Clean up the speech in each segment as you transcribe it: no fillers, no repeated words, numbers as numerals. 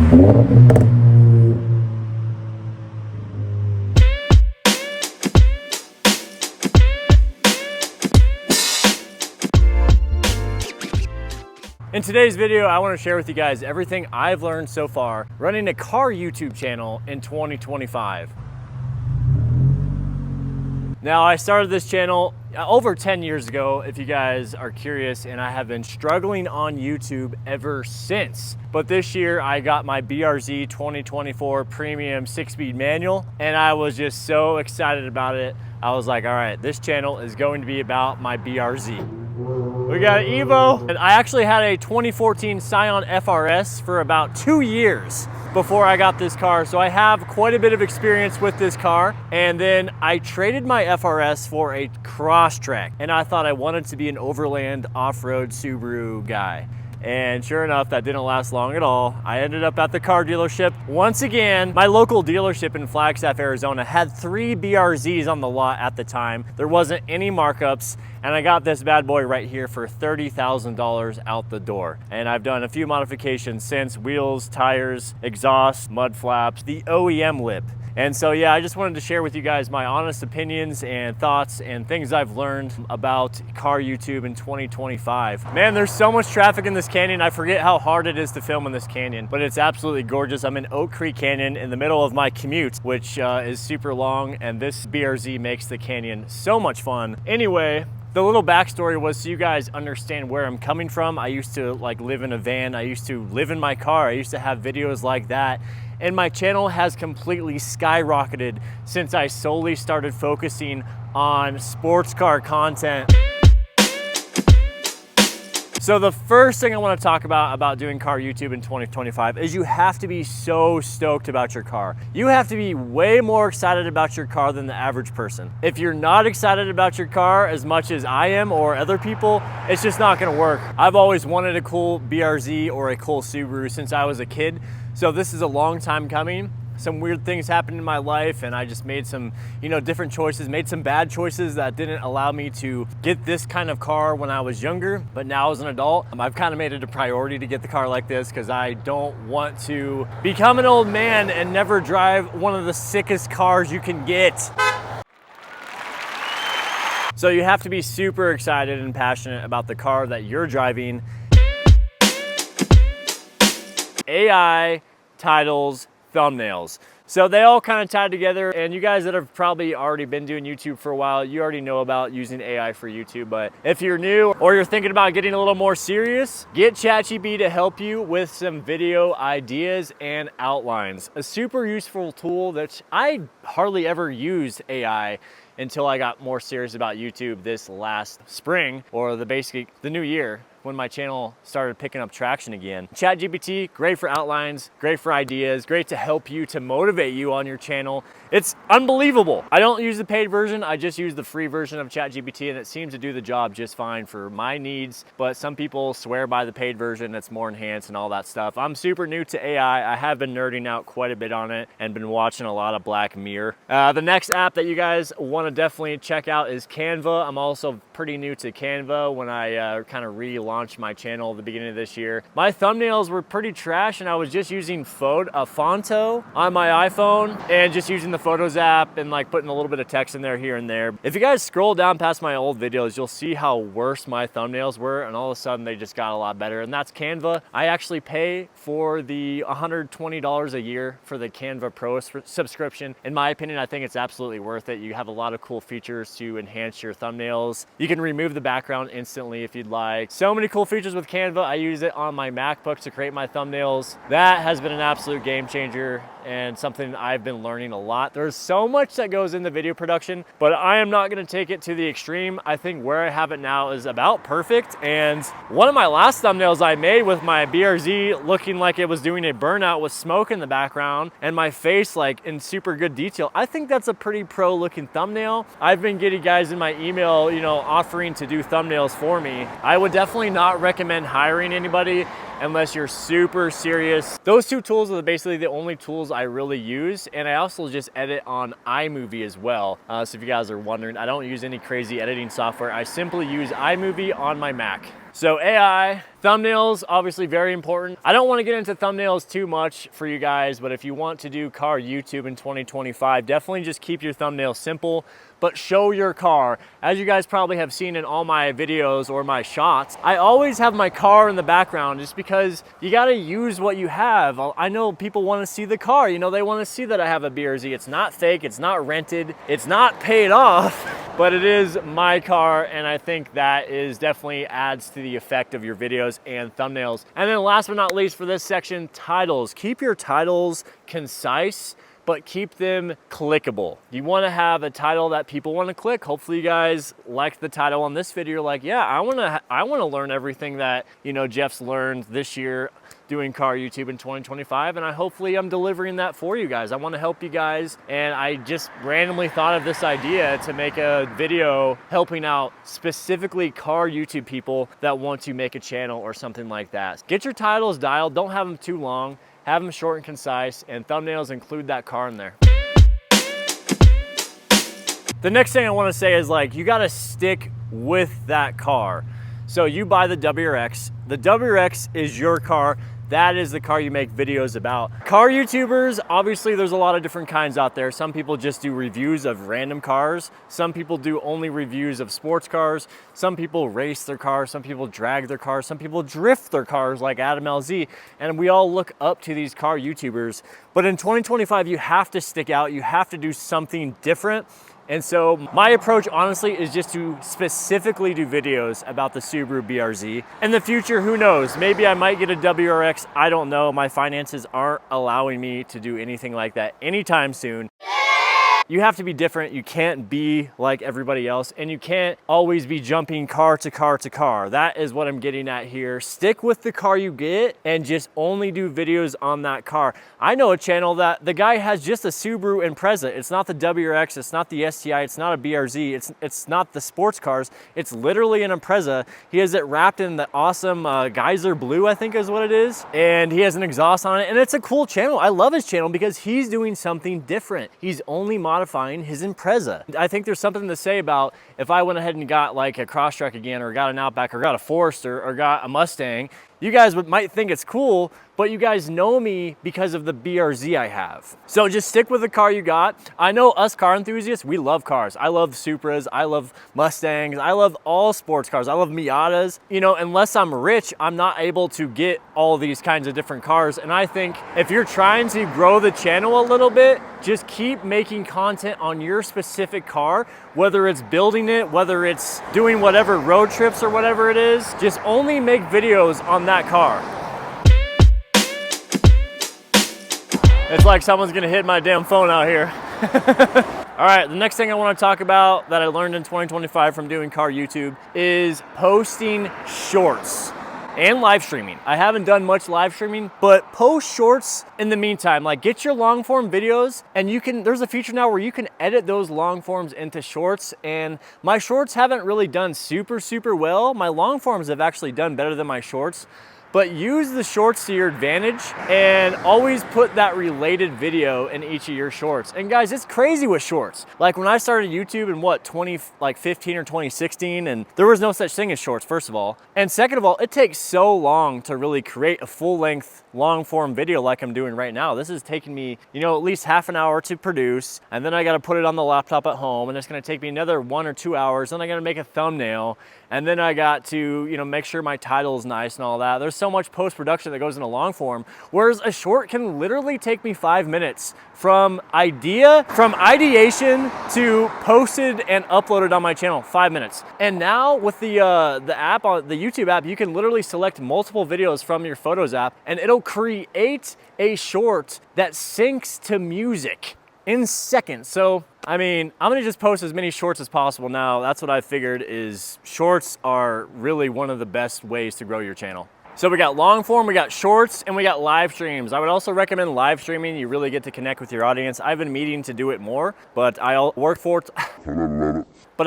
In today's video, I want to share with you guys everything I've learned so far running a car YouTube channel in 2025. Now, I started this channel over 10 years ago, if you guys are curious, and I have been struggling on YouTube ever since. But this year, I got my BRZ 2024 Premium 6-speed manual, and I was just so excited about it. I was like, all right, this channel is going to be about my BRZ. We got an Evo, and I actually had a 2014 Scion FRS for about 2 years before I got this car, so I have quite a bit of experience with this car. And then I traded my FRS for a Crosstrek, and I thought I wanted to be an overland off-road Subaru guy. And sure enough, that didn't last long at all. I ended up at the car dealership. Once again, my local dealership in Flagstaff, Arizona had 3 BRZs on the lot at the time. There wasn't any markups, and I got this bad boy right here for $30,000 out the door. And I've done a few modifications since: wheels, tires, exhaust, mud flaps, the OEM lip. And so yeah, I just wanted to share with you guys my honest opinions and thoughts and things I've learned about car YouTube in 2025. Man, there's so much traffic in this canyon. I forget how hard it is to film in this canyon, but it's absolutely gorgeous. I'm in Oak Creek Canyon in the middle of my commute, which is super long, and this BRZ makes the canyon so much fun. Anyway, the little backstory was so you guys understand where I'm coming from. I used to live in a van. I used to live in my car. I used to have videos like that. And my channel has completely skyrocketed since I solely started focusing on sports car content. So the first thing I want to talk about doing car YouTube in 2025 is you have to be so stoked about your car. You have to be way more excited about your car than the average person. If you're not excited about your car as much as I am or other people, it's just not going to work. I've always wanted a cool BRZ or a cool Subaru since I was a kid. So this is a long time coming. Some weird things happened in my life, and I just made some, different choices, made some bad choices that didn't allow me to get this kind of car when I was younger. But now as an adult, I've kind of made it a priority to get the car like this because I don't want to become an old man and never drive one of the sickest cars you can get. So you have to be super excited and passionate about the car that you're driving. AI, titles, thumbnails. So they all kind of tie together, and you guys that have probably already been doing YouTube for a while, you already know about using AI for YouTube. But if you're new or you're thinking about getting a little more serious, get ChatGPT to help you with some video ideas and outlines. A super useful tool that I hardly ever used AI until I got more serious about YouTube this last spring, or basically the new year, when my channel started picking up traction again. ChatGPT, great for outlines, great for ideas, great to help you, to motivate you on your channel. It's unbelievable. I don't use the paid version, I just use the free version of ChatGPT, and it seems to do the job just fine for my needs. But some people swear by the paid version that's more enhanced and all that stuff. I'm super new to AI. I have been nerding out quite a bit on it and been watching a lot of Black Mirror. The next app that you guys want to definitely check out is Canva. I'm also pretty new to Canva when I kind of relaunched my channel at the beginning of this year. My thumbnails were pretty trash, and I was just using Fonto on my iPhone and just using the Photos app and putting a little bit of text in there here and there. If you guys scroll down past my old videos, you'll see how worse my thumbnails were, and all of a sudden they just got a lot better. And that's Canva. I actually pay for the $120 a year for the Canva Pro subscription. In my opinion, I think it's absolutely worth it. You have a lot of cool features to enhance your thumbnails. You can remove the background instantly if you'd like. So many cool features with Canva. I use it on my MacBook to create my thumbnails. That has been an absolute game changer and something I've been learning a lot. There's so much that goes into video production, but I am not gonna take it to the extreme. I think where I have it now is about perfect. And one of my last thumbnails I made with my BRZ looking like it was doing a burnout with smoke in the background and my face in super good detail, I think that's a pretty pro looking thumbnail. I've been getting guys in my email, offering to do thumbnails for me. I would definitely not recommend hiring anybody unless you're super serious. Those two tools are basically the only tools I really use, and I also just edit on iMovie as well. So if you guys are wondering, I don't use any crazy editing software. I simply use iMovie on my Mac. So AI, thumbnails, obviously very important. I don't want to get into thumbnails too much for you guys, but if you want to do car YouTube in 2025, definitely just keep your thumbnails simple, but show your car. As you guys probably have seen in all my videos or my shots, I always have my car in the background just because you gotta use what you have. I know people wanna see the car, you know, they wanna see that I have a BRZ. It's not fake, it's not rented, it's not paid off, but it is my car, and I think that is definitely adds to the effect of your videos and thumbnails. And then last but not least for this section, titles. Keep your titles concise, but keep them clickable. You wanna have a title that people wanna click. Hopefully you guys liked the title on this video. You're like, yeah, I wanna learn everything that, you know, Jeff's learned this year doing car YouTube in 2025, and hopefully I'm delivering that for you guys. I wanna help you guys, and I just randomly thought of this idea to make a video helping out specifically car YouTube people that want to make a channel or something like that. Get your titles dialed, don't have them too long. Have them short and concise, and thumbnails include that car in there. The next thing I wanna say is, like, you gotta stick with that car. So you buy the WRX. The WRX is your car. That is the car you make videos about. Car YouTubers, obviously there's a lot of different kinds out there. Some people just do reviews of random cars. Some people do only reviews of sports cars. Some people race their cars. Some people drag their cars. Some people drift their cars like Adam LZ. And we all look up to these car YouTubers. But in 2025, you have to stick out. You have to do something different. And so my approach, honestly, is just to specifically do videos about the Subaru BRZ. In the future, who knows? Maybe I might get a WRX. I don't know. My finances aren't allowing me to do anything like that anytime soon. You have to be different. You can't be like everybody else, and you can't always be jumping car to car to car. That is what I'm getting at here. Stick with the car you get and just only do videos on that car. I know a channel that the guy has just a Subaru Impreza. It's not the WRX, it's not the STI, it's not a BRZ, it's not the sports cars. It's literally an Impreza. He has it wrapped in the awesome geyser blue, I think is what it is. And he has an exhaust on it, and it's a cool channel. I love his channel because he's doing something different. He's only modifying his Impreza. I think there's something to say about if I went ahead and got like a Crosstrek again, or got an Outback, or got a Forester, or got a Mustang, you guys might think it's cool, but you guys know me because of the BRZ I have. So just stick with the car you got. I know us car enthusiasts, we love cars. I love Supras, I love Mustangs, I love all sports cars. I love Miatas. You know, unless I'm rich, I'm not able to get all these kinds of different cars. And I think if you're trying to grow the channel a little bit, just keep making content on your specific car, whether it's building it, whether it's doing whatever road trips or whatever it is. Just only make videos on that car. It's like someone's gonna hit my damn phone out here. All right, the next thing I wanna talk about that I learned in 2025 from doing car YouTube is posting shorts and live streaming. I haven't done much live streaming, but post shorts in the meantime. Like, get your long form videos, and there's a feature now where you can edit those long forms into shorts, and my shorts haven't really done super well. My long forms have actually done better than my shorts. But use the shorts to your advantage and always put that related video in each of your shorts. And guys, it's crazy with shorts. Like when I started YouTube in 2015 or 2016, and there was no such thing as shorts, first of all. And second of all, it takes so long to really create a full length, long form video like I'm doing right now. This is taking me, you know, at least half an hour to produce, and then I gotta put it on the laptop at home, and it's gonna take me another 1 or 2 hours, then I gotta make a thumbnail, and then I got to, you know, make sure my title is nice and all that. There's so much post-production that goes into long form, whereas a short can literally take me 5 minutes from ideation to posted and uploaded on my channel, 5 minutes. And now with the app, on the YouTube app, you can literally select multiple videos from your Photos app, and it'll create a short that syncs to music in seconds. So, I mean, I'm gonna just post as many shorts as possible now. That's what I figured, is shorts are really one of the best ways to grow your channel. So we got long form, we got shorts, and we got live streams. I would also recommend live streaming. You really get to connect with your audience. I've been meaning to do it more, but I work for it. But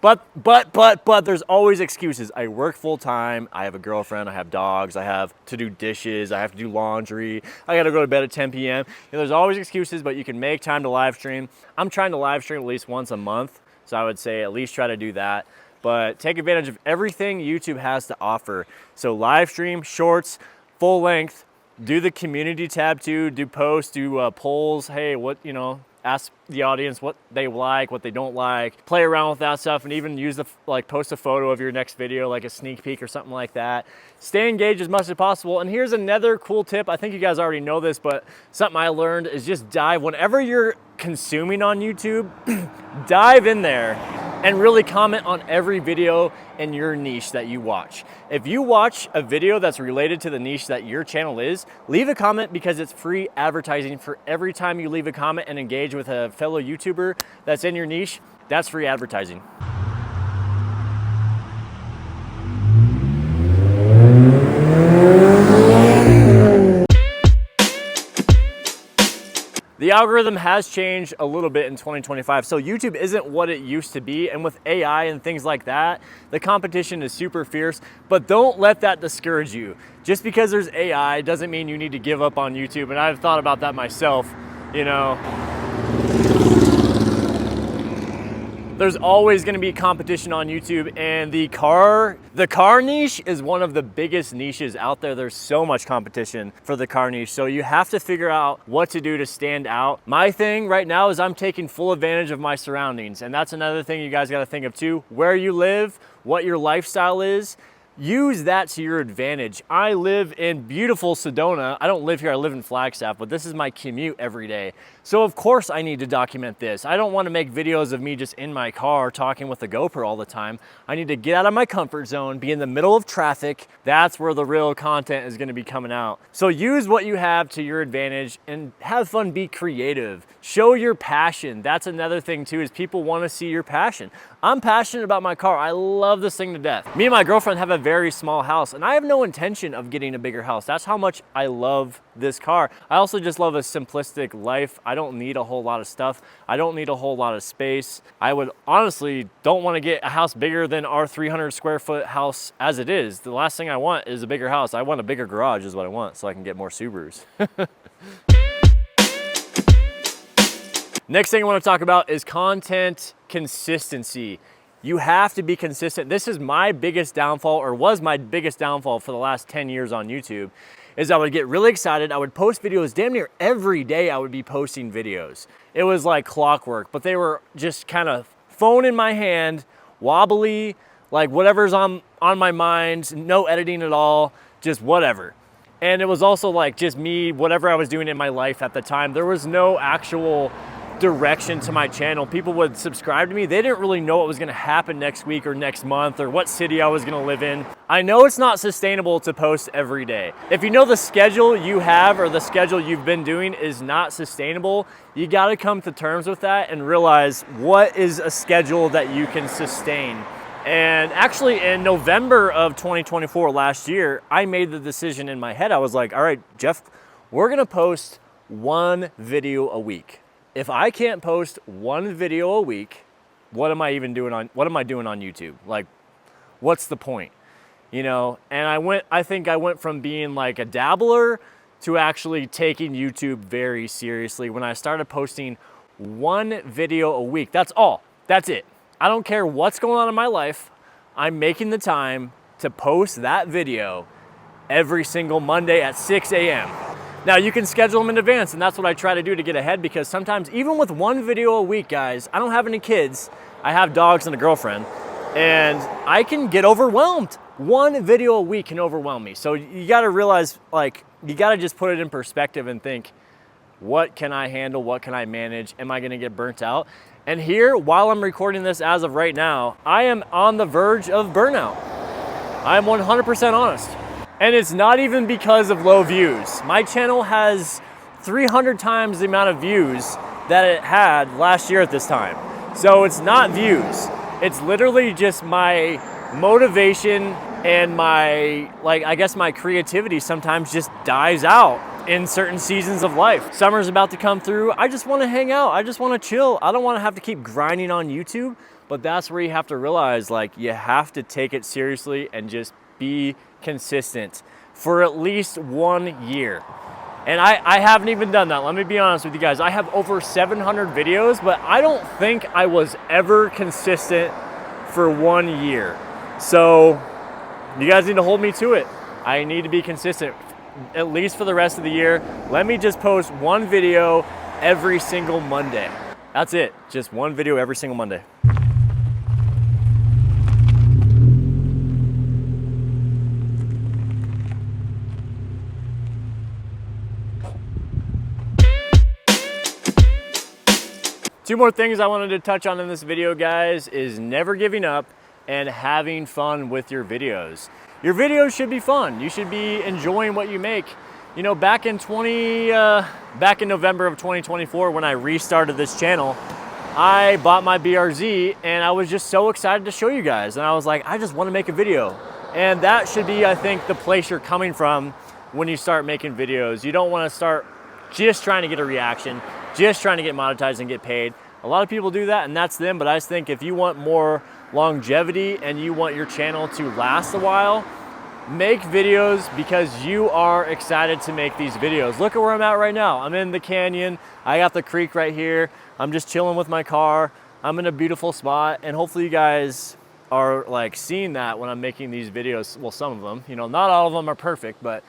But there's always excuses. I work full time. I have a girlfriend. I have dogs. I have to do dishes. I have to do laundry. I got to go to bed at 10 p.m. There's always excuses, but you can make time to live stream. I'm trying to live stream at least once a month. So I would say at least try to do that. But take advantage of everything YouTube has to offer. So live stream, shorts, full length, do the community tab too, do posts, do polls. Hey, what, ask the audience what they like, what they don't like, play around with that stuff, and even use post a photo of your next video, like a sneak peek or something like that. Stay engaged as much as possible. And here's another cool tip. I think you guys already know this, but something I learned is just whenever you're consuming on YouTube, dive in there and really comment on every video in your niche that you watch. If you watch a video that's related to the niche that your channel is, leave a comment, because it's free advertising. For every time you leave a comment and engage with a fellow YouTuber that's in your niche, that's free advertising. The algorithm has changed a little bit in 2025, so YouTube isn't what it used to be, and with AI and things like that, the competition is super fierce, but don't let that discourage you. Just because there's AI doesn't mean you need to give up on YouTube, and I've thought about that myself, There's always gonna be competition on YouTube, and the car niche is one of the biggest niches out there. There's so much competition for the car niche, so you have to figure out what to do to stand out. My thing right now is I'm taking full advantage of my surroundings, and that's another thing you guys gotta think of too. Where you live, what your lifestyle is, use that to your advantage. I live in beautiful Sedona. I don't live here, I live in Flagstaff, but this is my commute every day. So of course I need to document this. I don't want to make videos of me just in my car talking with the GoPro all the time. I need to get out of my comfort zone, be in the middle of traffic. That's where the real content is going to be coming out. So use what you have to your advantage and have fun, be creative. Show your passion. That's another thing too, is people want to see your passion. I'm passionate about my car. I love this thing to death. Me and my girlfriend have a very small house, and I have no intention of getting a bigger house. That's how much I love this car. I also just love a simplistic life. I don't need a whole lot of stuff. I don't need a whole lot of space. I would honestly don't want to get a house bigger than our 300 square foot house as it is. The last thing I want is a bigger house. I want a bigger garage is what I want, so I can get more Subarus. Next thing I want to talk about is content consistency. You have to be consistent. This is my biggest downfall, or was my biggest downfall for the last 10 years on YouTube, is I would get really excited. I would post videos damn near every day. I would be posting videos. It was like clockwork, but they were just kind of phone in my hand, wobbly, like whatever's on my mind, no editing at all, just whatever. And it was also like just me, whatever I was doing in my life at the time. There was no actual direction to my channel. People would subscribe to me. They didn't really know what was going to happen next week or next month or what city I was going to live in. I know it's not sustainable to post every day. If you know the schedule you have or the schedule you've been doing is not sustainable, you got to come to terms with that and realize what is a schedule that you can sustain. And actually in November of 2024 last year, I made the decision in my head. I was like, all right, Jeff, we're going to post one video a week. If I can't post one video a week, what am I doing on YouTube? Like, what's the point? And I think I went from being like a dabbler to actually taking YouTube very seriously when I started posting one video a week. That's all. That's it. I don't care what's going on in my life. I'm making the time to post that video every single Monday at 6 a.m. Now you can schedule them in advance, and that's what I try to do to get ahead, because sometimes even with one video a week, guys, I don't have any kids. I have dogs and a girlfriend, and I can get overwhelmed. One video a week can overwhelm me. So you gotta realize, you gotta just put it in perspective and think, what can I handle? What can I manage? Am I gonna get burnt out? And here, while I'm recording this as of right now, I am on the verge of burnout. I'm 100% honest. And it's not even because of low views. My channel has 300 times the amount of views that it had last year at this time. So it's not views. It's literally just my motivation and my, I guess my creativity sometimes just dies out in certain seasons of life. Summer's about to come through. I just want to hang out. I just want to chill. I don't want to have to keep grinding on YouTube. but that's where you have to realize, like, you have to take it seriously and just be consistent for at least 1 year. And I haven't even done that. Let me be honest with you guys. I have over 700 videos, but I don't think I was ever consistent for 1 year. So you guys need to hold me to it. I need to be consistent at least for the rest of the year. Let me just post one video every single Monday. That's it. Just one video every single Monday. 2 more things I wanted to touch on in this video, guys, is never giving up and having fun with your videos. Your videos should be fun. You should be enjoying what you make. You know, back in November of 2024, when I restarted this channel, I bought my BRZ and I was just so excited to show you guys. And I was like, I just want to make a video. And that should be, I think, the place you're coming from when you start making videos. You don't want to start just trying to get a reaction, just trying to get monetized and get paid. A lot of people do that and that's them, but I just think if you want more longevity and you want your channel to last a while, make videos because you are excited to make these videos. Look at where I'm at right now. I'm in the canyon. I got the creek right here. I'm just chilling with my car. I'm in a beautiful spot, and hopefully you guys are like seeing that when I'm making these videos. Well, some of them, you know, not all of them are perfect, but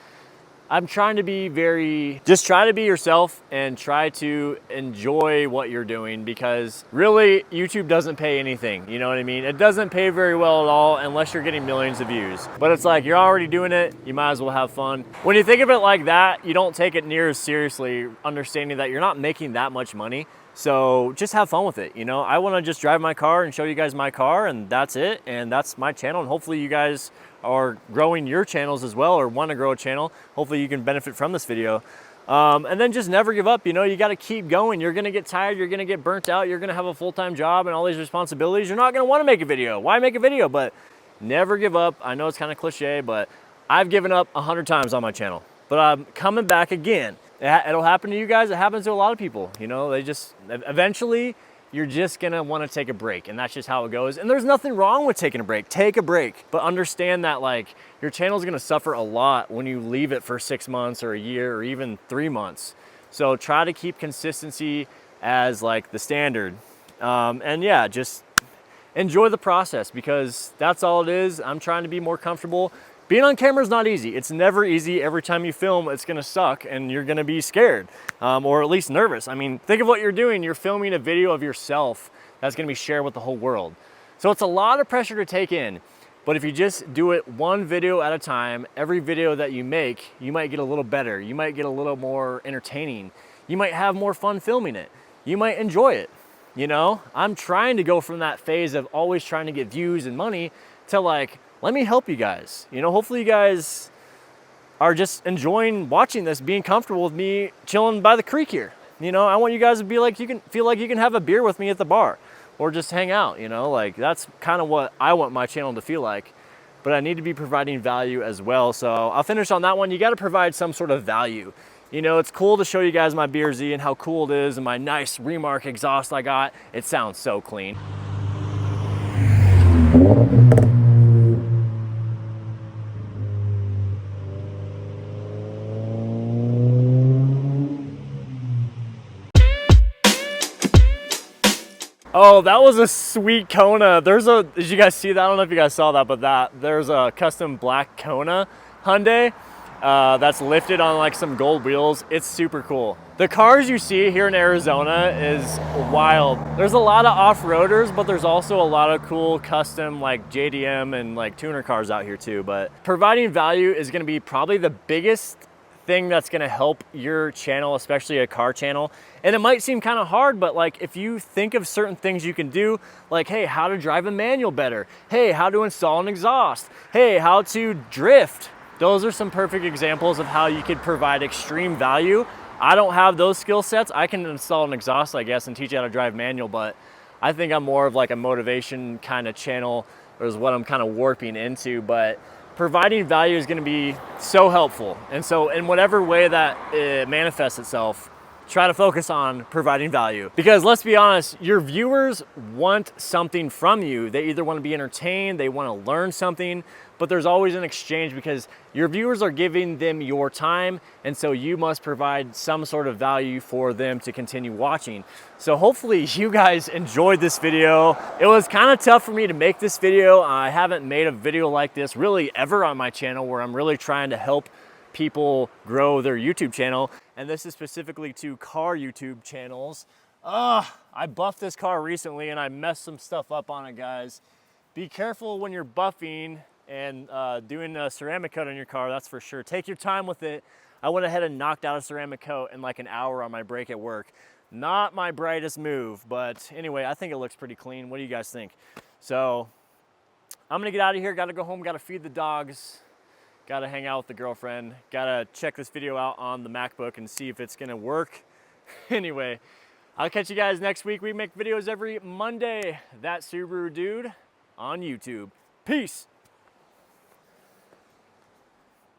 I'm trying to be just try to be yourself and try to enjoy what you're doing, because really YouTube doesn't pay anything. You know what I mean? It doesn't pay very well at all unless you're getting millions of views. But it's like, you're already doing it, you might as well have fun. When you think of it like that, you don't take it near as seriously, understanding that you're not making that much money. So just have fun with it. You know, I want to just drive my car and show you guys my car, and that's it. And that's my channel. And hopefully you guys are growing your channels as well, or want to grow a channel. Hopefully you can benefit from this video. And then just never give up. You know, you got to keep going. You're going to get tired. You're going to get burnt out. You're going to have a full-time job and all these responsibilities. You're not going to want to make a video. Why make a video? But never give up. I know it's kind of cliche, but I've given up 100 times on my channel, but I'm coming back again. It'll happen to you guys. It happens to a lot of people. You know, they just, eventually you're just gonna want to take a break, and that's just how it goes. And there's nothing wrong with taking a break. Take a break, but understand that like your channel is gonna suffer a lot when you leave it for 6 months or a year or even 3 months. So try to keep consistency as like the standard. And yeah, just enjoy the process, because that's all it is. I'm trying to be more comfortable. Being on camera is not easy. It's never easy. Every time you film, it's gonna suck and you're gonna be scared, or at least nervous. I mean, think of what you're doing. You're filming a video of yourself that's gonna be shared with the whole world. So it's a lot of pressure to take in, but if you just do it one video at a time, every video that you make, you might get a little better. You might get a little more entertaining. You might have more fun filming it. You might enjoy it. You know, I'm trying to go from that phase of always trying to get views and money to like, let me help you guys. You know, hopefully you guys are just enjoying watching this, being comfortable with me chilling by the creek here. You know, I want you guys to be like, you can feel like you can have a beer with me at the bar or just hang out, you know, like that's kind of what I want my channel to feel like, but I need to be providing value as well. So I'll finish on that one. You got to provide some sort of value. You know, it's cool to show you guys my BRZ and how cool it is and my nice Remark exhaust I got. It sounds so clean. Oh, that was a sweet Kona. Did you guys see that? I don't know if you guys saw that, but there's a custom black Kona Hyundai that's lifted on like some gold wheels. It's super cool. The cars you see here in Arizona is wild. There's a lot of off-roaders, but there's also a lot of cool custom like JDM and like tuner cars out here too. But providing value is gonna be probably the biggest thing that's gonna help your channel, especially a car channel. And it might seem kind of hard, but like if you think of certain things you can do, like, hey, how to drive a manual better. Hey, how to install an exhaust. Hey, how to drift. Those are some perfect examples of how you could provide extreme value. I don't have those skill sets. I can install an exhaust, I guess, and teach you how to drive manual, but I think I'm more of like a motivation kind of channel, or is what I'm kind of warping into. But providing value is going to be so helpful. And so in whatever way that it manifests itself, try to focus on providing value. Because let's be honest, your viewers want something from you. They either want to be entertained, they want to learn something, but there's always an exchange because your viewers are giving them your time, and so you must provide some sort of value for them to continue watching. So hopefully you guys enjoyed this video. It was kind of tough for me to make this video. I haven't made a video like this really ever on my channel where I'm really trying to help people grow their YouTube channel. And this is specifically to car YouTube channels. I buffed this car recently and I messed some stuff up on it, guys. Be careful when you're buffing and doing a ceramic coat on your car, that's for sure. Take your time with it. I went ahead and knocked out a ceramic coat in like an hour on my break at work. Not my brightest move, but anyway, I think it looks pretty clean. What do you guys think? So I'm gonna get out of here, gotta go home, gotta feed the dogs, gotta hang out with the girlfriend, gotta check this video out on the MacBook and see if it's gonna work. Anyway, I'll catch you guys next week. We make videos every Monday. That Subaru dude on YouTube. Peace.